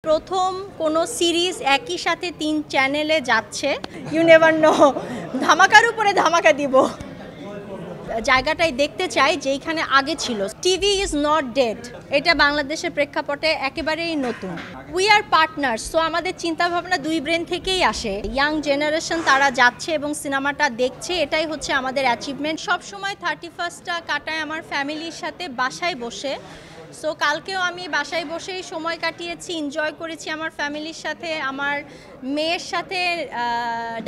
প্রথম কোনো সিরিজ একই সাথে ৩ চ্যানেলে যাচ্ছে। ইউ নেভার নো, ধামাকার উপরে ধামাকা দিব। জায়গাটাই দেখতে চাই যেইখানে আগে ছিল। টিভি ইজ নট ডেড, এটা বাংলাদেশের প্রেক্ষাপটে একেবারেই নতুন। উই আর পার্টনার্স, সো আমাদের চিন্তাভাবনা দুই ব্রেন থেকেই আসে। ইয়াং জেনারেশন তারা যাচ্ছে এবং সিনেমাটা দেখছে, এটাই হচ্ছে আমাদের অ্যাচিভমেন্ট। সবসময় 31st কাটায় আমার ফ্যামিলির সাথে বাসায় বসে। সো কালকেও আমি বাসায় বসেই সময় কাটিয়েছি, এনজয় করেছি আমার ফ্যামিলির সাথে, আমার মেয়ের সাথে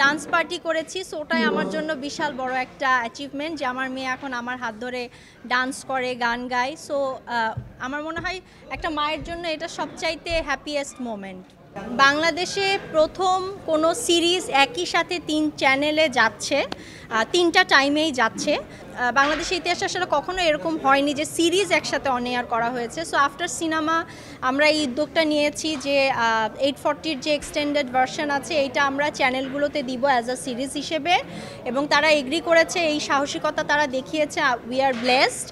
ডান্স পার্টি করেছি। সো ওটাই আমার জন্য বিশাল বড় একটা অ্যাচিভমেন্ট যে আমার মেয়ে এখন আমার হাত ধরে ডান্স করে, গান গায়। সো আমার মনে হয় একটা মায়ের জন্য এটা সবচাইতে হ্যাপিয়েস্ট মোমেন্ট। বাংলাদেশে প্রথম কোনো সিরিজ একই সাথে 3 চ্যানেলে যাচ্ছে, 3টা টাইমেই যাচ্ছে। বাংলাদেশের ইতিহাসে আসলে কখনো এরকম হয়নি যে সিরিজ একসাথে অন এয়ার করা হয়েছে। সো আফটার সিনেমা আমরা এই উদ্যোগটা নিয়েছি যে 840-র যে এক্সটেন্ডেড ভার্সন আছে এইটা আমরা চ্যানেলগুলোতে দিব অ্যাজ আ সিরিজ হিসেবে, এবং তারা এগ্রি করেছে, এই সাহসিকতা তারা দেখিয়েছে। We are blessed.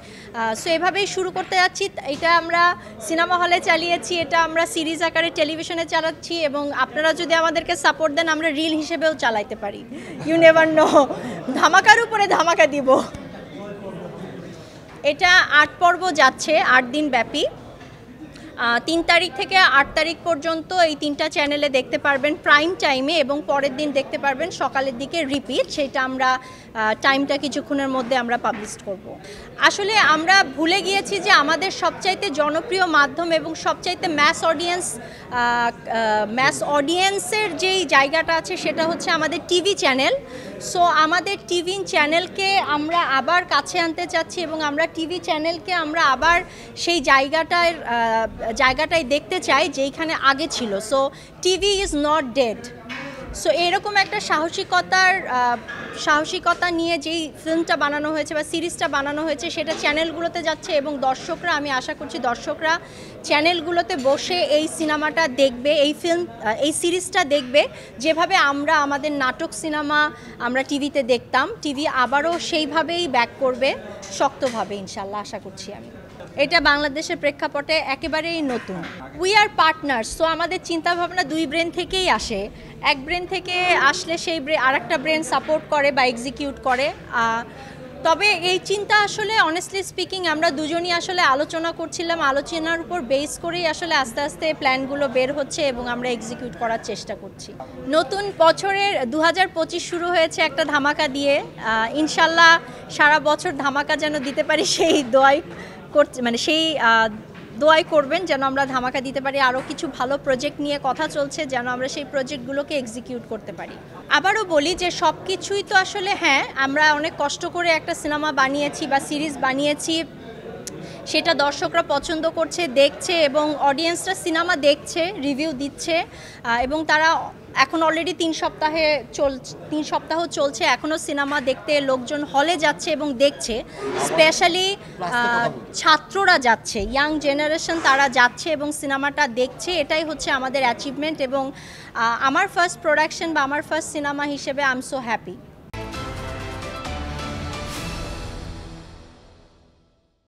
সো এভাবেই শুরু করতে যাচ্ছি। এটা আমরা সিনেমা হলে চালিয়েছি, এটা আমরা সিরিজ আকারে টেলিভিশনে চালাচ্ছি, এবং আপনারা যদি আমাদেরকে সাপোর্ট দেন আমরা রিল হিসেবেও চালাইতে পারি। ইউ নেভার নো, ধামাকার উপরে ধামাকা দিব। এটা 8 পর্ব যাচ্ছে, 8 দিন ব্যাপী। 3 তারিখ থেকে 8 তারিখ পর্যন্ত এই 3টা চ্যানেলে দেখতে পারবেন প্রাইম টাইমে, এবং পরের দিন দেখতে পারবেন সকালের দিকে রিপিট। সেটা আমরা টাইমটা কিছুক্ষণের মধ্যে আমরা পাবলিশ করব। আসলে আমরা ভুলে গিয়েছি যে আমাদের সবচাইতে জনপ্রিয় মাধ্যম এবং সবচাইতে ম্যাস অডিয়েন্সের যেই জায়গাটা আছে সেটা হচ্ছে আমাদের টিভি চ্যানেল। সো আমাদের টিভি চ্যানেলকে আমরা আবার কাছে আনতে চাচ্ছি, এবং আমরা টিভি চ্যানেলকে আমরা আবার সেই জায়গাটায় দেখতে চাই যেইখানে আগে ছিল। So TV is not dead. So এরকম একটা সাহসিকতা নিয়ে যেই ফিল্মটা বানানো হয়েছে বা সিরিজটা বানানো হয়েছে সেটা চ্যানেলগুলোতে যাচ্ছে, এবং দর্শকরা, আমি আশা করছি দর্শকরা চ্যানেলগুলোতে বসে এই সিনেমাটা দেখবে, এই সিরিজটা দেখবে যেভাবে আমরা আমাদের নাটক সিনেমা আমরা টিভিতে দেখতাম। টিভি আবারও সেইভাবেই ব্যাক করবে শক্তভাবে, ইনশাল্লাহ আশা করছি আমি। এটা বাংলাদেশের প্রেক্ষাপটে একেবারেই নতুন। উই আর পার্টনার্স, সো আমাদের চিন্তাভাবনা দুই ব্রেন থেকেই আসে। এক ব্রেন থেকে আসলে সেই আরেকটা ব্রেন সাপোর্ট করে বা এক্সিকিউট করে। তবে এই চিন্তা আসলে অনেস্টলি স্পিকিং আমরা দুজনই আসলে আলোচনা করছিলাম, আলোচনার উপর বেস করেই আসলে আস্তে আস্তে প্ল্যানগুলো বের হচ্ছে এবং আমরা এক্সিকিউট করার চেষ্টা করছি। নতুন বছরের 2025 শুরু হয়েছে একটা ধামাকা দিয়ে। ইনশাল্লাহ সারা বছর ধামাকা যেন দিতে পারি সেই দোয়াই করছে, মানে সেই দোয়াই করবেন যেন আমরা ধামাকা দিতে পারি। আরও কিছু ভালো প্রজেক্ট নিয়ে কথা চলছে, যেন আমরা সেই প্রজেক্টগুলোকে এক্সিকিউট করতে পারি। আবারও বলি যে সব কিছুই তো আসলে, হ্যাঁ আমরা অনেক কষ্ট করে একটা সিনেমা বানিয়েছি বা সিরিজ বানিয়েছি, সেটা দর্শকরা পছন্দ করছে, দেখছে, এবং অডিয়েন্সরা সিনেমা দেখছে, রিভিউ দিচ্ছে, এবং তারা এখন অলরেডি 3 সপ্তাহ চলছে, এখনও সিনেমা দেখতে লোকজন হলে যাচ্ছে এবং দেখছে। স্পেশালি ছাত্ররা যাচ্ছে, ইয়াং জেনারেশন তারা যাচ্ছে এবং সিনেমাটা দেখছে, এটাই হচ্ছে আমাদের অ্যাচিভমেন্ট। এবং আমার ফার্স্ট প্রোডাকশন বা আমার ফার্স্ট সিনেমা হিসেবে আই এম সো হ্যাপি।